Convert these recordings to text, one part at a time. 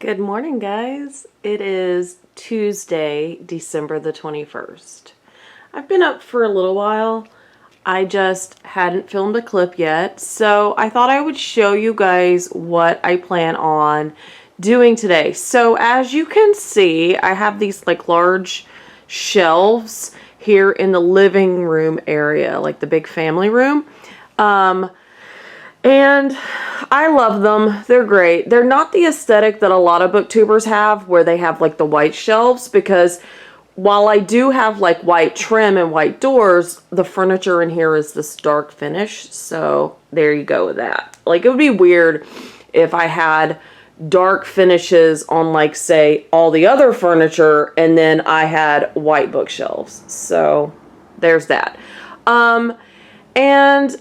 Good morning, guys. It is Tuesday, December the 21st. I've been up for a little while. I just hadn't filmed a clip yet, so I thought I would show you guys what I plan on doing today. So as you can see, I have these like large shelves here in the living room area, like the big family room. And I love them. They're great. They're not the aesthetic that a lot of booktubers have, where they have like the white shelves, because while I do have like white trim and white doors, the furniture in here is this dark finish. So there you go with that. Like, it would be weird if I had dark finishes on, like, say, all the other furniture, and then I had white bookshelves. So there's that. And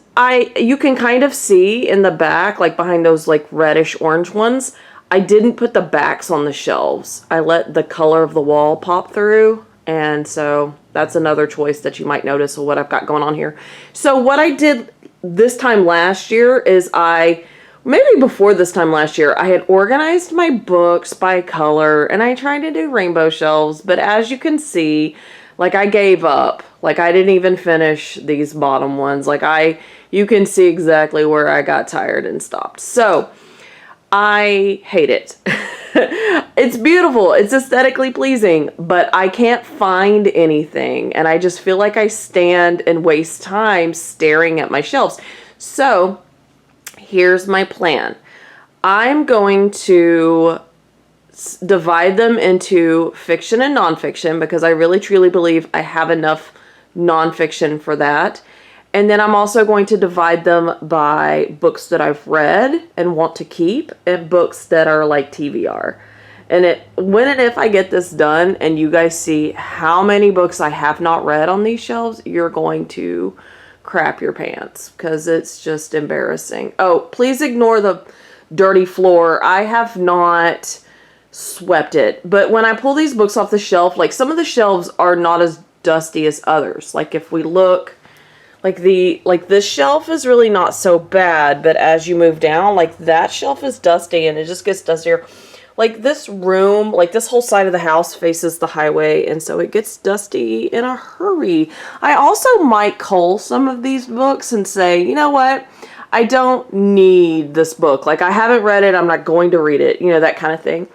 you can kind of see in the back, like behind those like reddish orange ones, I didn't put the backs on the shelves. I let the color of the wall pop through. And so that's another choice that you might notice of what I've got going on here. So what I did this time last year is maybe before this time last year, I had organized my books by color, and I tried to do rainbow shelves, but as you can see, like, I gave up. Like, I didn't even finish these bottom ones. Like, you can see exactly where I got tired and stopped. So, I hate it. It's beautiful. It's aesthetically pleasing, but I can't find anything. And I just feel like I stand and waste time staring at my shelves. So, here's my plan. I'm going to divide them into fiction and nonfiction, because I really truly believe I have enough nonfiction for that. And then I'm also going to divide them by books that I've read and want to keep, and books that are like TBR. And when and if I get this done and you guys see how many books I have not read on these shelves, you're going to crap your pants, because it's just embarrassing. Oh, please ignore the dirty floor. I have not swept it, but when I pull these books off the shelf, like, some of the shelves are not as dusty as others. Like, if we look, like this shelf is really not so bad, but as you move down, like, that shelf is dusty, and it just gets dustier. Like, this room, like, this whole side of the house faces the highway, and so it gets dusty in a hurry. I also might cull some of these books and say, you know what, I don't need this book. Like, I haven't read it, I'm not going to read it, you know, that kind of thing.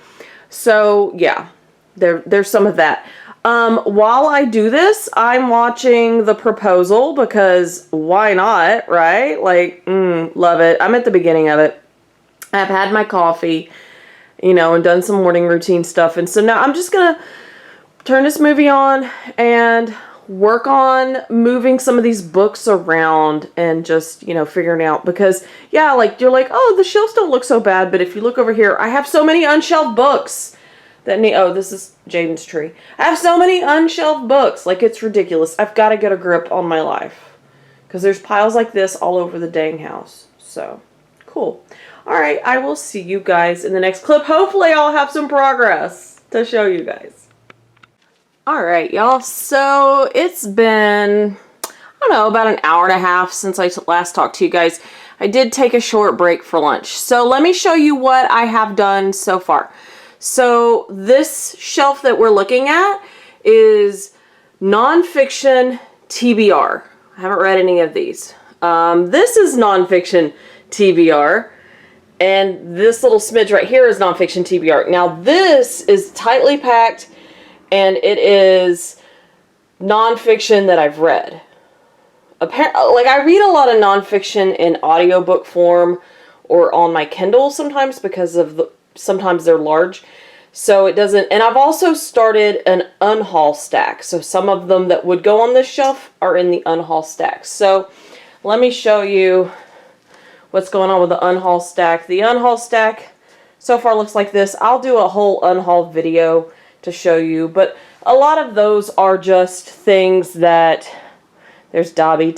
So yeah, there's some of that. While I do this, I'm watching The Proposal, because why not, right? Like, love it. I'm at the beginning of it. I've had my coffee, you know, and done some morning routine stuff. And so now I'm just gonna turn this movie on and work on moving some of these books around and just, you know, figuring out, because yeah, like, you're like, oh, the shelves don't look so bad, but if you look over here, I have so many unshelved books that need, oh, this is Jaden's tree. I have so many unshelved books, like, it's ridiculous. I've got to get a grip on my life, because there's piles like this all over the dang house. So cool. All right, I will see you guys in the next clip. Hopefully I'll have some progress to show you guys. Alright, y'all, so it's been, I don't know, about an hour and a half since I last talked to you guys. I did take a short break for lunch. So let me show you what I have done so far. So this shelf that we're looking at is nonfiction TBR. I haven't read any of these. This is nonfiction TBR. And this little smidge right here is nonfiction TBR. Now this is tightly packed, and it is nonfiction that I've read. Like, I read a lot of nonfiction in audiobook form or on my Kindle sometimes, because of sometimes they're large. So it doesn't, and I've also started an unhaul stack. So some of them that would go on this shelf are in the unhaul stack. So let me show you what's going on with the unhaul stack. The unhaul stack so far looks like this. I'll do a whole unhaul video to show you, but a lot of those are just things that, there's Dobby.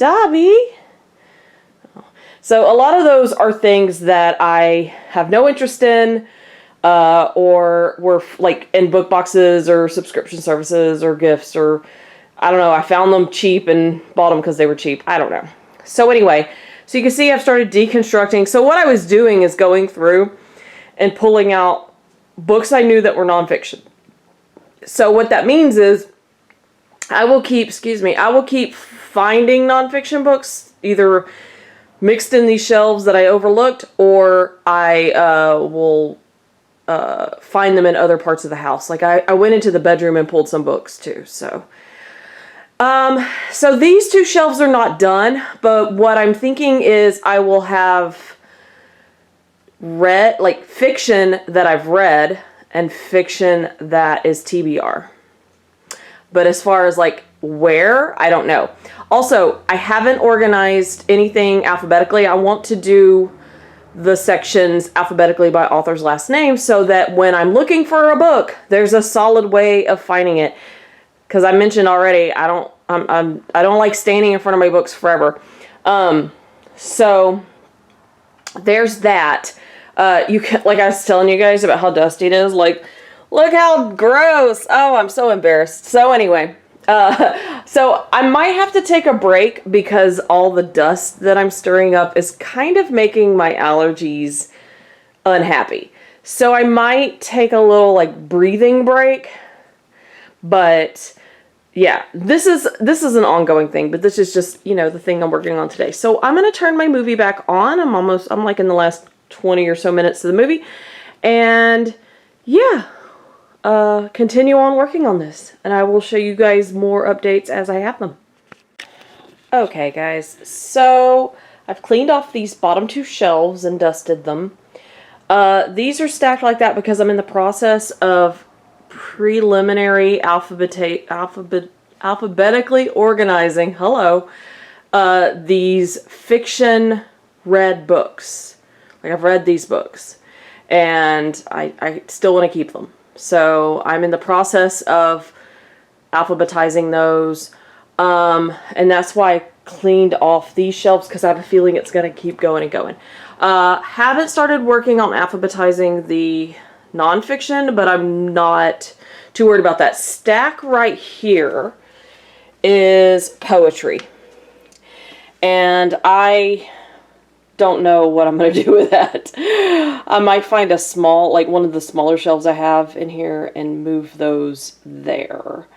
So a lot of those are things that I have no interest in, or were like in book boxes or subscription services or gifts, or I don't know, I found them cheap and bought them because they were cheap. I don't know. So anyway, so you can see I've started deconstructing. So what I was doing is going through and pulling out books I knew that were nonfiction. So what that means is I will keep finding nonfiction books, either mixed in these shelves that I overlooked, or I will find them in other parts of the house. Like I went into the bedroom and pulled some books too. So so these two shelves are not done, but what I'm thinking is I will have read, like, fiction that I've read and fiction that is TBR. But as far as like where, I don't know. Also, I haven't organized anything alphabetically. I want to do the sections alphabetically by author's last name so that when I'm looking for a book, there's a solid way of finding it. Because I mentioned already, I don't like standing in front of my books forever. So there's that. You can, like I was telling you guys about how dusty it is. Like, look how gross. Oh, I'm so embarrassed. So anyway, so I might have to take a break because all the dust that I'm stirring up is kind of making my allergies unhappy. So I might take a little like breathing break. But yeah, this is an ongoing thing, but this is just, you know, the thing I'm working on today. So I'm going to turn my movie back on. I'm like in the last 20 or so minutes of the movie. And yeah, continue on working on this. And I will show you guys more updates as I have them. Okay, guys. So I've cleaned off these bottom two shelves and dusted them. These are stacked like that because I'm in the process of preliminary alphabetically organizing, these fiction read books. Like, I've read these books and I still want to keep them. So I'm in the process of alphabetizing those. And that's why I cleaned off these shelves, because I have a feeling it's going to keep going and going. Haven't started working on alphabetizing the nonfiction, but I'm not too worried about that. Stack right here is poetry. And I don't know what I'm going to do with that. I might find a small, like one of the smaller shelves I have in here and move those there.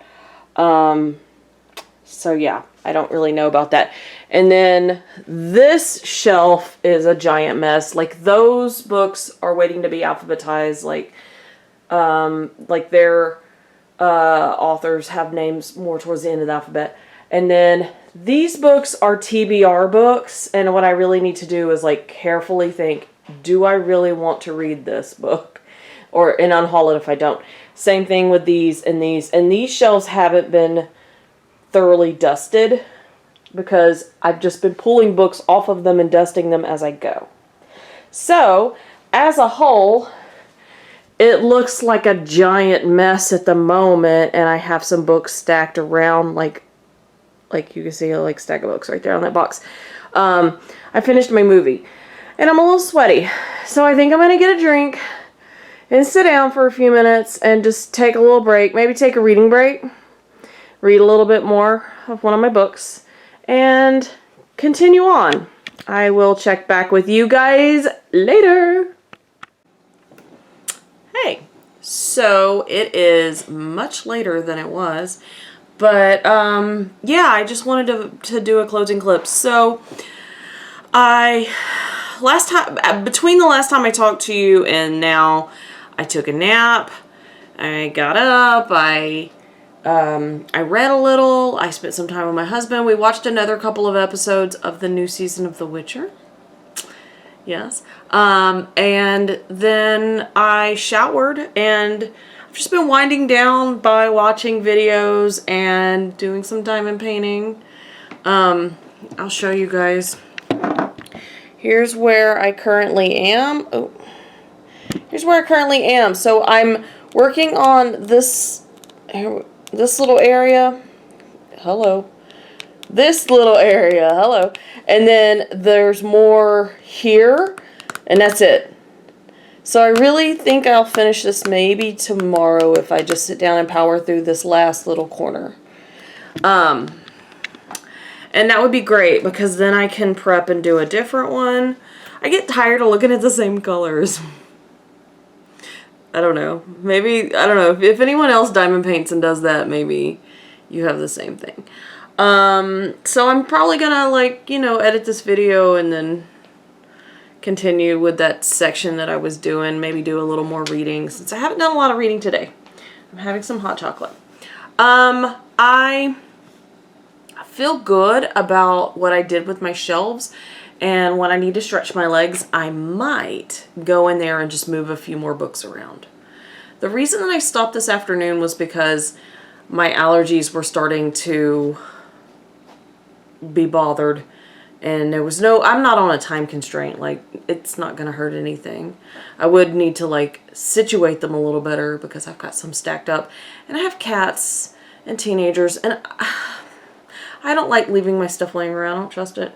So yeah, I don't really know about that. And then this shelf is a giant mess. Like, those books are waiting to be alphabetized. Like their authors have names more towards the end of the alphabet. And then these books are TBR books. And what I really need to do is like carefully think, do I really want to read this book? And unhaul it if I don't. Same thing with these and these. And these shelves haven't been thoroughly dusted because I've just been pulling books off of them and dusting them as I go. So, as a whole, it looks like a giant mess at the moment, and I have some books stacked around, like you can see, like, stack of books right there on that box. I finished my movie, and I'm a little sweaty, so I think I'm going to get a drink and sit down for a few minutes and just take a little break, maybe take a reading break, read a little bit more of one of my books, and continue on. I will check back with you guys later. Hey, so it is much later than it was, but yeah, I just wanted to do a closing clip. So between the last time I talked to you and now, I took a nap, I got up, I read a little, I spent some time with my husband, we watched another couple of episodes of the new season of The Witcher. Yes. And then I showered, and I've just been winding down by watching videos and doing some diamond painting. I'll show you guys. Here's where I currently am. Oh, here's where I currently am. So I'm working on this little area. Hello. This little area. Hello. And then there's more here, and that's it. So I really think I'll finish this maybe tomorrow if I just sit down and power through this last little corner. And that would be great because then I can prep and do a different one. I get tired of looking at the same colors. I don't know. Maybe, I don't know. If anyone else diamond paints and does that, maybe you have the same thing. So I'm probably gonna, like, you know, edit this video and then continue with that section that I was doing. Maybe do a little more reading since I haven't done a lot of reading today. I'm having some hot chocolate. I feel good about what I did with my shelves, and when I need to stretch my legs, I might go in there and just move a few more books around. The reason that I stopped this afternoon was because my allergies were starting to be bothered, and there was no, I'm not on a time constraint, like it's not gonna hurt anything. I would need to like situate them a little better because I've got some stacked up, and I have cats and teenagers, and I don't like leaving my stuff laying around. I don't trust it.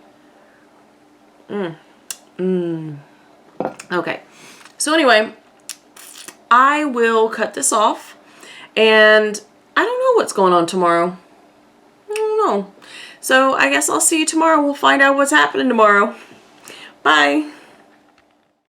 Okay. So anyway, I will cut this off, and I don't know what's going on tomorrow. I don't know. So I guess I'll see you tomorrow. We'll find out what's happening tomorrow. Bye.